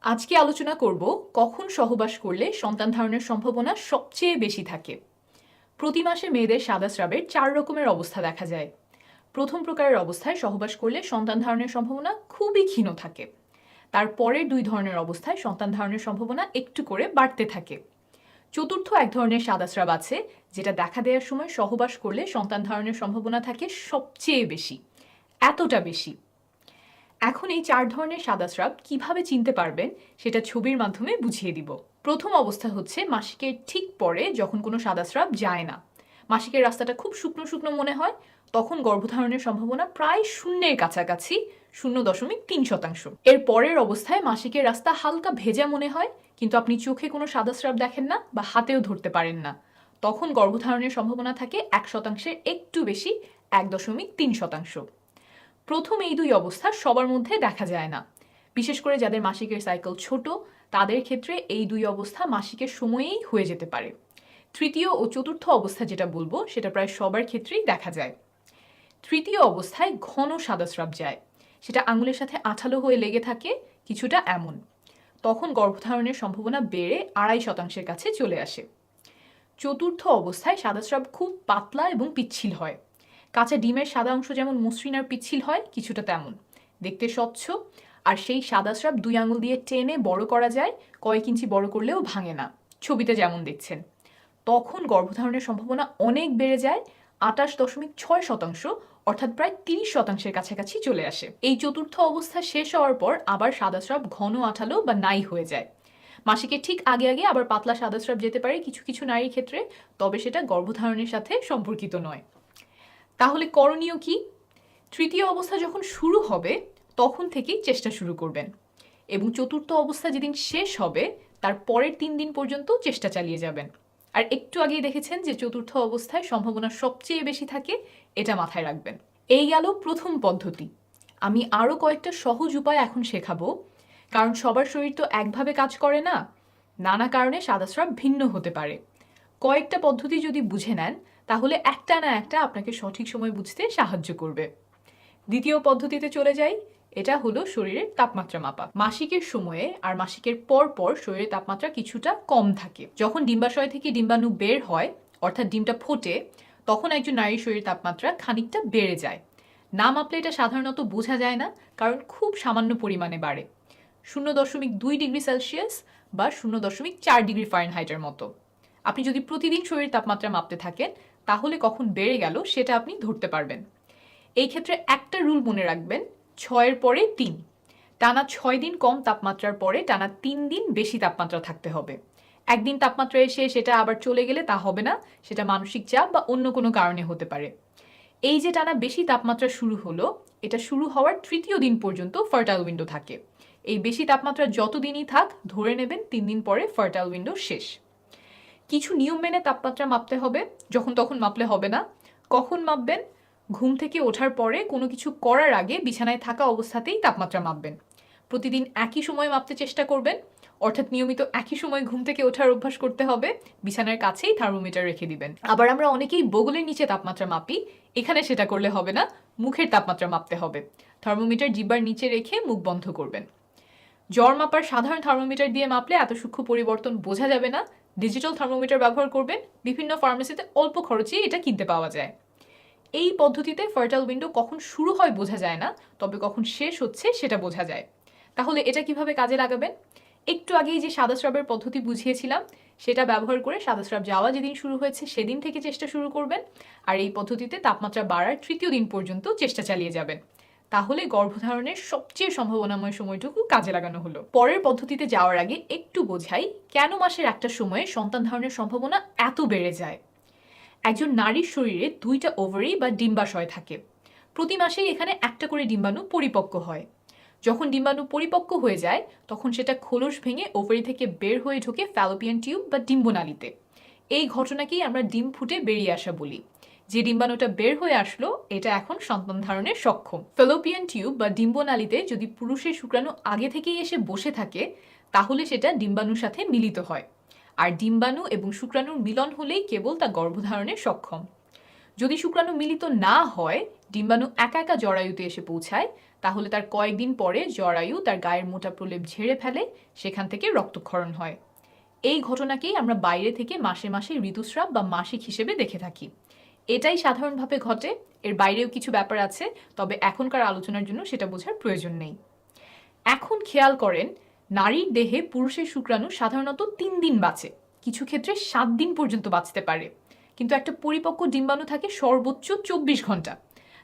আজকে আলোচনা করব কখন সহবাস করলে সন্তান ধারণের সম্ভাবনা সবচেয়ে বেশি থাকে। প্রতি মাসে মেয়েদের সাদা স্রাবের 4 রকমের অবস্থা দেখা যায়। প্রথম প্রকারের অবস্থায় সহবাস করলে সন্তান ধারণের সম্ভাবনা খুবই ক্ষীণ থাকে। তারপরের 2 ধরনের অবস্থায় সন্তান ধারণের সম্ভাবনা একটু করে বাড়তে থাকে। চতুর্থ এক ধরনের সাদা স্রাব আছে, যেটা দেখা দেওয়ার সময় সহবাস করলে সন্তান ধারণের সম্ভাবনা থাকে সবচেয়ে বেশি, এতটা বেশি। এখন এই 4 ধরনের সাদা স্রাব কিভাবে চিনতে পারবেন সেটা ছবির মাধ্যমে বুঝিয়ে দিব। প্রথম অবস্থা হচ্ছে মাসিকের ঠিক পরে যখন কোনো সাদা স্রাব যায় না, মাসিকের রাস্তাটা খুব শুকনো শুকনো মনে হয়, তখন গর্ভধারণের সম্ভাবনা প্রায় শূন্যের কাছাকাছি, 0.3%। এর পরের অবস্থায় মাসিকের রাস্তা হালকা ভেজা মনে হয়, কিন্তু আপনি চোখে কোনো সাদা স্রাব দেখেন না বা হাতেও ধরতে পারেন না, তখন গর্ভধারণের সম্ভাবনা থাকে 1%-এর একটু বেশি, 1.3%। প্রথম এই 2 অবস্থা সবার মধ্যে দেখা যায় না, বিশেষ করে যাদের মাসিকের সাইকেল ছোট তাদের ক্ষেত্রে এই 2 অবস্থা মাসিকের সময়েই হয়ে যেতে পারে। তৃতীয় ও চতুর্থ অবস্থা যেটা বলবো সেটা প্রায় সবার ক্ষেত্রেই দেখা যায়। তৃতীয় অবস্থায় ঘন সাদা স্রাব যায়, সেটা আঙুলের সাথে আঠালো হয়ে লেগে থাকে, কিছুটা এমন। তখন গর্ভধারণের সম্ভাবনা বেড়ে 2.5%-এর কাছে চলে আসে। চতুর্থ অবস্থায় সাদা স্রাব খুব পাতলা এবং পিচ্ছিল হয়, কাঁচা ডিমের সাদা অংশ যেমন মসৃণ আর পিচ্ছিল হয়, কিছুটা তেমন দেখতে স্বচ্ছ। আর সেই সাদা স্রাব 2 আঙুল দিয়ে টেনে বড় করা যায়, কয়েক ইঞ্চি বড় করলেও ভাঙে না, ছবিতে যেমন দেখছেন। তখন গর্ভধারণের সম্ভাবনা অনেক বেড়ে যায়, 28.6%, অর্থাৎ প্রায় 30%-এর কাছাকাছি চলে আসে। এই চতুর্থ অবস্থা শেষ হওয়ার পর আবার সাদা স্রাব ঘন আঠালো বা নাই হয়ে যায়। মাসিকের ঠিক আগে আগে আবার পাতলা সাদা স্রাব যেতে পারে কিছু কিছু নারীর ক্ষেত্রে, তবে সেটা গর্ভধারণের সাথে সম্পর্কিত নয়। তাহলে করণীয় কি? তৃতীয় অবস্থা যখন শুরু হবে তখন থেকেই চেষ্টা শুরু করবেন, এবং চতুর্থ অবস্থা যেদিন শেষ হবে তার পরের 3 দিন পর্যন্ত চেষ্টা চালিয়ে যাবেন। আর একটু আগেই দেখেছেন যে চতুর্থ অবস্থায় সম্ভাবনা সবচেয়ে বেশি থাকে, এটা মাথায় রাখবেন। এই গেল প্রথম পদ্ধতি। আমি আরও কয়েকটা সহজ উপায় এখন শেখাবো, কারণ সবার শরীর তো একভাবে কাজ করে না, নানা কারণে সাদা স্রাব ভিন্ন হতে পারে। কয়েকটা পদ্ধতি যদি বুঝে নেন তাহলে একটা না একটা আপনাকে সঠিক সময় বুঝতে সাহায্য করবে। দ্বিতীয় পদ্ধতিতে চলে যাই, এটা হলো শরীরের তাপমাত্রা মাপা। মাসিকের সময়ে আর মাসিকের পর পর শরীরের তাপমাত্রা কিছুটা কম থাকে। যখন ডিম্বাশয় থেকে ডিম্বাণু বের হয়, অর্থাৎ ডিমটা ফোটে, তখন একজন নারীর শরীরের তাপমাত্রা খানিকটা বেড়ে যায়। না মাপলে এটা সাধারণত বোঝা যায় না, কারণ খুব সামান্য পরিমাণে বাড়ে, 0.2 ডিগ্রি সেলসিয়াস বা 0.4 ডিগ্রি ফারেনহাইটের মতো। আপনি যদি প্রতিদিন শরীরের তাপমাত্রা মাপতে থাকেন তাহলে কখন বেড়ে গেল সেটা আপনি ধরতে পারবেন। এই ক্ষেত্রে একটা রুল মনে রাখবেন, 6-এর পরে 3। টানা 6 দিন কম তাপমাত্রার পরে টানা 3 দিন বেশি তাপমাত্রা থাকতে হবে। একদিন তাপমাত্রা এসে সেটা আবার চলে গেলে তা হবে না, সেটা মানসিক চাপ বা অন্য কোনো কারণে হতে পারে। এই যে টানা বেশি তাপমাত্রা শুরু হলো, এটা শুরু হওয়ার তৃতীয় দিন পর্যন্ত ফার্টাইল উইন্ডো থাকে। এই বেশি তাপমাত্রা যত দিনই থাক, ধরে নেবেন 3 দিন পরে ফার্টাইল উইন্ডো শেষ। কিছু নিয়ম মেনে তাপমাত্রা মাপতে হবে, যখন তখন মাপলে হবে না। কখন মাপবেন? ঘুম থেকে ওঠার পরে কোনো কিছু করার আগে বিছানায় থাকা অবস্থাতেই তাপমাত্রা মাপবেন। প্রতিদিন একই সময় মাপতে চেষ্টা করবেন, অর্থাৎ নিয়মিত একই সময় ঘুম থেকে ওঠার অভ্যাস করতে হবে, বিছানার কাছেই থার্মোমিটার রেখে দিবেন। আবার আমরা অনেকেই বগলের নিচে তাপমাত্রা মাপি, এখানে সেটা করলে হবে না, মুখের তাপমাত্রা মাপতে হবে। থার্মোমিটার জিহ্বার নিচে রেখে মুখ বন্ধ করবেন। জ্বর মাপার সাধারণ থার্মোমিটার দিয়ে মাপলে এত সূক্ষ্ম পরিবর্তন বোঝা যাবে না, ডিজিটাল থার্মোমিটার ব্যবহার করবেন, বিভিন্ন ফার্মেসিতে অল্প খরচেই এটা কিনতে পাওয়া যায়। এই পদ্ধতিতে ফার্টাইল উইন্ডো কখন শুরু হয় বোঝা যায় না, তবে কখন শেষ হচ্ছে সেটা বোঝা যায়। তাহলে এটা কিভাবে কাজে লাগাবেন? একটু আগেই যে সাদা স্রাবের পদ্ধতি বুঝিয়েছিলাম সেটা ব্যবহার করে সাদা স্রাব যাওয়া যেদিন শুরু হয়েছে সেদিন থেকে চেষ্টা শুরু করবেন, আর এই পদ্ধতিতে তাপমাত্রা বাড়ার তৃতীয় দিন পর্যন্ত চেষ্টা চালিয়ে যাবেন। তাহলে গর্ভধারণের সবচেয়ে সম্ভাবনাময় সময়টুকু কাজে লাগানো হলো। পরের পদ্ধতিতে যাওয়ার আগে একটু বোঝাই কেন মাসের একটা সময়ে সন্তান ধারণের সম্ভাবনা এত বেড়ে যায়। একজন নারীর শরীরে 2টা ওভারি বা ডিম্বাশয় থাকে। প্রতি মাসেই এখানে একটা করে ডিম্বাণু পরিপক্ক হয়। যখন ডিম্বাণু পরিপক্ক হয়ে যায় তখন সেটা খোলস ভেঙে ওভারি থেকে বের হয়ে ঢোকে ফ্যালোপিয়ান টিউব বা ডিম্বনালীতে। এই ঘটনাকেই আমরা ডিম ফুটে বেরিয়ে আসা বলি। যে ডিম্বাণুটা বের হয়ে আসলো এটা এখন সন্তান ধারণে সক্ষম। ফ্যালোপিয়ান টিউব বা ডিম্বনালীতে যদি পুরুষের শুক্রাণু আগে থেকেই এসে বসে থাকে তাহলে সেটা ডিম্বাণুর সাথে মিলিত হয়, আর ডিম্বাণু এবং শুক্রাণুর মিলন হলেই কেবল তা গর্ভধারণে সক্ষম। যদি শুক্রাণু মিলিত না হয়, ডিম্বাণু একা একা জরায়ুতে এসে পৌঁছায়, তাহলে তার কয়েকদিন পরে জরায়ু তার গায়ের মোটা প্রলেপ ঝেড়ে ফেলে, সেখান থেকে রক্তক্ষরণ হয়। এই ঘটনাকেই আমরা বাইরে থেকে মাসে মাসে ঋতুস্রাব বা মাসিক হিসেবে দেখে থাকি। এটাই সাধারণভাবে ঘটে, এর বাইরেও কিছু ব্যাপার আছে, তবে এখনকার আলোচনার জন্য সেটা বোঝার প্রয়োজন নেই। এখন খেয়াল করেন, নারীর দেহে পুরুষের শুক্রাণু সাধারণত 3 দিন বাঁচে, কিছু ক্ষেত্রে 7 দিন পর্যন্ত বাঁচতে পারে, কিন্তু একটা পরিপক্ক ডিম্বাণু থাকে সর্বোচ্চ 24 ঘন্টা।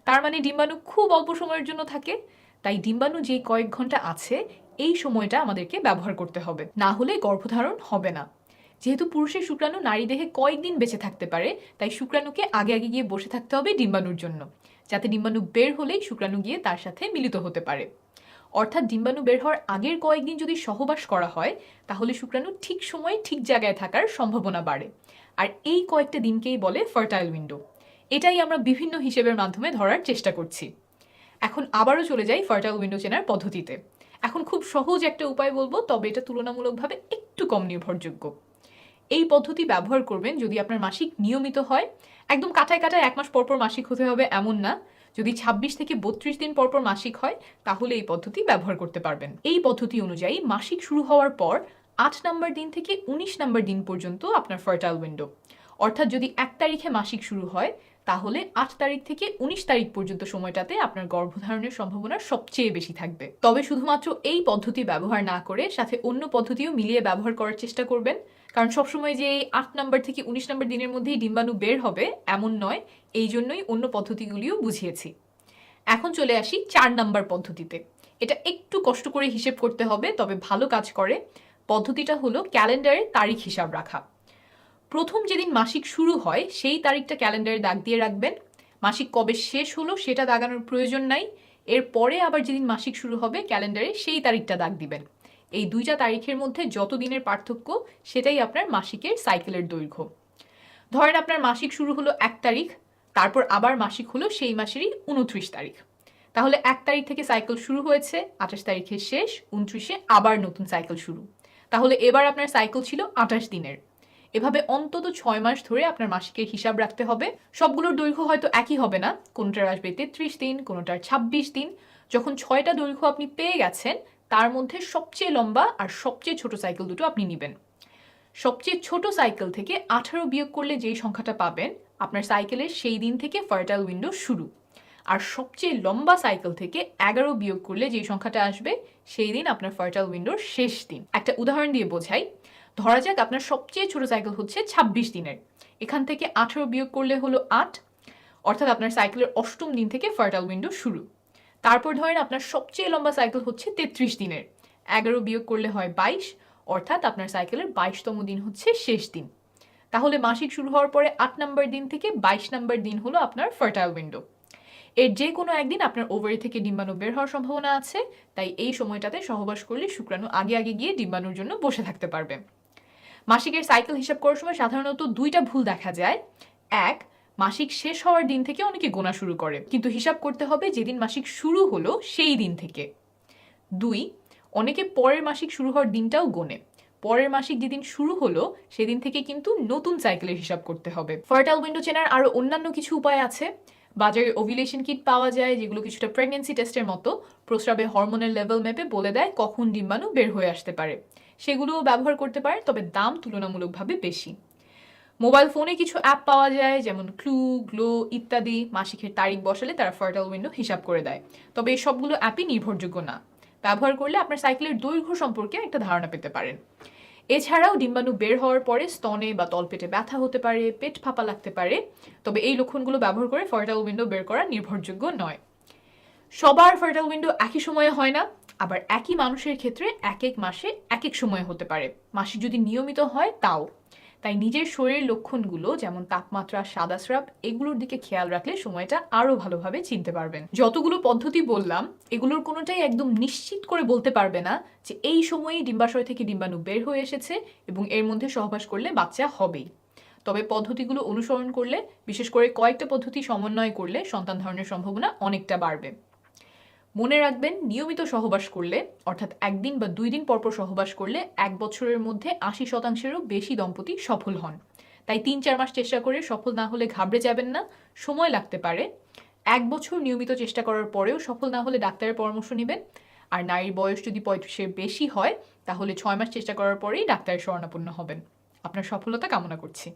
তার মানে ডিম্বাণু খুব অল্প সময়ের জন্য থাকে। তাই ডিম্বাণু যে কয়েক ঘন্টা আছে এই সময়টা আমাদেরকে ব্যবহার করতে হবে, না হলে গর্ভধারণ হবে না। যেহেতু পুরুষের শুক্রাণু নারী দেহে কয়েকদিন বেঁচে থাকতে পারে, তাই শুক্রাণুকে আগে আগে গিয়ে বসে থাকতে হবে ডিম্বাণুর জন্য, যাতে ডিম্বাণু বের হলেই শুক্রাণু গিয়ে তার সাথে মিলিত হতে পারে। অর্থাৎ ডিম্বাণু বের হওয়ার আগের কয়েকদিন যদি সহবাস করা হয়, তাহলে শুক্রাণু ঠিক সময়ে ঠিক জায়গায় থাকার সম্ভাবনা বাড়ে। আর এই কয়েকটা দিনকেই বলে ফার্টাইল উইন্ডো। এটাই আমরা বিভিন্ন হিসেবের মাধ্যমে ধরার চেষ্টা করছি। এখন আবারও চলে যাই ফার্টাইল উইন্ডো চেনার পদ্ধতিতে। এখন খুব সহজ একটা উপায় বলবো, তবে এটা তুলনামূলকভাবে একটু কম নির্ভরযোগ্য। এই পদ্ধতি ব্যবহার করবেন যদি আপনার মাসিক নিয়মিত হয়। একদম কাটায় কাটায় 1 মাস পরপর মাসিক হতে হবে এমন না। যদি 26 থেকে 32 দিন পরপর মাসিক হয়, তাহলে এই পদ্ধতি ব্যবহার করতে পারবেন। এই পদ্ধতি অনুযায়ী মাসিক শুরু হওয়ার পর 8 নম্বর দিন থেকে 19 নম্বর দিন পর্যন্ত আপনার ফার্টাইল উইন্ডো। অর্থাৎ যদি 1 তারিখে মাসিক শুরু হয়, তাহলে 8 তারিখ থেকে 19 তারিখ পর্যন্ত সময়টাতে আপনার গর্ভধারণের সম্ভাবনা সবচেয়ে বেশি থাকবে। তবে শুধুমাত্র এই পদ্ধতি ব্যবহার না করে সাথে অন্য পদ্ধতিও মিলিয়ে ব্যবহার করার চেষ্টা করবেন, কারণ সবসময় যে এই 8 নম্বর থেকে 19 নম্বর দিনের মধ্যেই ডিম্বাণু বের হবে এমন নয়। এই জন্যই অন্য পদ্ধতিগুলিও বুঝিয়েছি। এখন চলে আসি 4 নম্বর পদ্ধতিতে। এটা একটু কষ্ট করে হিসেব করতে হবে, তবে ভালো কাজ করে। পদ্ধতিটা হলো ক্যালেন্ডারে তারিখ হিসাব রাখা। প্রথম যেদিন মাসিক শুরু হয় সেই তারিখটা ক্যালেন্ডারে দাগ দিয়ে রাখবেন। মাসিক কবে শেষ হলো সেটা দাগানোর প্রয়োজন নাই। এরপরে আবার যেদিন মাসিক শুরু হবে ক্যালেন্ডারে সেই তারিখটা দাগ দিবেন। এই দুইটা তারিখের মধ্যে যত দিনের পার্থক্য সেটাই আপনার মাসিকের সাইকেলের দৈর্ঘ্য। ধরেন আপনার মাসিক শুরু হলো 1 তারিখ, তারপর আবার মাসিক হলো সেই মাসেরই 29 তারিখ। তাহলে 1 তারিখ থেকে সাইকেল শুরু হয়েছে, 28 তারিখে শেষ, 29-এ আবার নতুন সাইকেল শুরু। তাহলে এবার আপনার সাইকেল ছিল 28 দিনের। এভাবে অন্তত 6 মাস ধরে আপনার মাসিকের হিসাব রাখতে হবে। সবগুলোর দৈর্ঘ্য হয়তো একই হবে না, কোনোটার আসবে 33 দিন, কোনোটার 26 দিন। যখন 6টা দৈর্ঘ্য আপনি পেয়ে গেছেন, তার মধ্যে সবচেয়ে লম্বা আর সবচেয়ে ছোট সাইকেল দুটো আপনি নেবেন। সবচেয়ে ছোট সাইকেল থেকে 18 বিয়োগ করলে যেই সংখ্যাটা পাবেন, আপনার সাইকেলের সেই দিন থেকে ফার্টাইল উইন্ডো শুরু। আর সবচেয়ে লম্বা সাইকেল থেকে 11 বিয়োগ করলে যেই সংখ্যাটা আসবে, সেই দিন আপনার ফার্টাইল উইন্ডোর শেষ দিন। একটা উদাহরণ দিয়ে বোঝাই। ধরা যাক আপনার সবচেয়ে ছোট সাইকেল হচ্ছে 26 দিনের। এখান থেকে 18 বিয়োগ করলে হলো 8, অর্থাৎ আপনার সাইকেলের 8ম দিন থেকে ফার্টাইল উইন্ডো শুরু। তারপর ধরেন আপনার সবচেয়ে লম্বা সাইকেল হচ্ছে 33 দিনের। 11 বিয়োগ করলে হয় 22, অর্থাৎ আপনার সাইকেলের 22তম দিন হচ্ছে শেষ দিন। তাহলে মাসিক শুরু হওয়ার পরে 8 নম্বর দিন থেকে 22 নম্বর দিন হলো আপনার ফার্টাইল উইন্ডো। এর যে কোনো একদিন আপনার ওভারি থেকে ডিম্বাণু বের হওয়ার সম্ভাবনা আছে, তাই এই সময়টাতে সহবাস করলে শুক্রাণু আগে আগে গিয়ে ডিম্বাণুর জন্য বসে থাকতে পারবে। মাসিকের সাইকেল হিসাব করার সময় সাধারণত 2টা ভুল দেখা যায়। 1, মাসিক শেষ হওয়ার দিন থেকে অনেকে গোনা শুরু করে, কিন্তু হিসাব করতে হবে যেদিন মাসিক শুরু হলো সেই দিন থেকে। 2, অনেকে পরের মাসিক শুরু হওয়ার দিনটাও গোনে। পরের মাসিক যেদিন শুরু হলো সেদিন থেকে কিন্তু নতুন সাইকেলের হিসাব করতে হবে। ফার্টাইল উইন্ডো চেনার আরও অন্যান্য কিছু উপায় আছে। বাজারে ওভিলেশন কিট পাওয়া যায়, যেগুলো কিছুটা প্রেগনেন্সি টেস্টের মতো প্রস্রাবে হরমোনের লেভেল মেপে বলে দেয় কখন ডিম্বাণু বের হয়ে আসতে পারে। সেগুলোও ব্যবহার করতে পারেন, তবে দাম তুলনামূলকভাবে বেশি। মোবাইল ফোনে কিছু অ্যাপ পাওয়া যায়, যেমন ক্লু, গ্লো ইত্যাদি। মাসিকের তারিখ বসালে তারা ফার্টাইল উইন্ডো হিসাব করে দেয়, তবে এই সবগুলো অ্যাপই নির্ভরযোগ্য না। ব্যবহার করলে আপনার সাইকেলের দৈর্ঘ্য সম্পর্কে একটা ধারণা পেতে পারেন। এছাড়াও ডিম্বাণু বের হওয়ার পরে স্তনে বা তলপেটে ব্যথা হতে পারে, পেট ফাঁপা লাগতে পারে, তবে এই লক্ষণগুলো ব্যবহার করে ফার্টাইল উইন্ডো বের করা নির্ভরযোগ্য নয়। সবার ফার্টাইল উইন্ডো একই সময়ে হয় না, আবার একই মানুষের ক্ষেত্রে এক এক মাসে এক এক সময় হতে পারে। মাসিক যদি নিয়মিত হয় তাও। তাই নিজের শরীরের লক্ষণগুলো যেমন তাপমাত্রা, সাদা স্রাব, এগুলোর দিকে খেয়াল রাখলে সময়টা আরও ভালোভাবে চিনতে পারবেন। যতগুলো পদ্ধতি বললাম, এগুলোর কোনোটাই একদম নিশ্চিত করে বলতে পারবে না যে এই সময়েই ডিম্বাশয় থেকে ডিম্বাণু বের হয়ে এসেছে এবং এর মধ্যে সহবাস করলে বাচ্চা হবেই। তবে পদ্ধতিগুলো অনুসরণ করলে, বিশেষ করে কয়েকটা পদ্ধতি সমন্বয় করলে সন্তান ধারণের সম্ভাবনা অনেকটা বাড়বে। মনে রাখবেন, নিয়মিত সহবাস করলে, অর্থাৎ 1 দিন বা 2 দিন পরপর সহবাস করলে 1 বছরের মধ্যে 80%-এরও বেশি দম্পতি সফল হন। তাই 3-4 মাস চেষ্টা করে সফল না হলে ঘাবড়ে যাবেন না, সময় লাগতে পারে। 1 বছর নিয়মিত চেষ্টা করার পরেও সফল না হলে ডাক্তারের পরামর্শ নেবেন। আর নারীর বয়স যদি 35-এর বেশি হয় তাহলে 6 মাস চেষ্টা করার পরেই ডাক্তারের শরণাপন্ন হবেন। আপনার সফলতা কামনা করছি।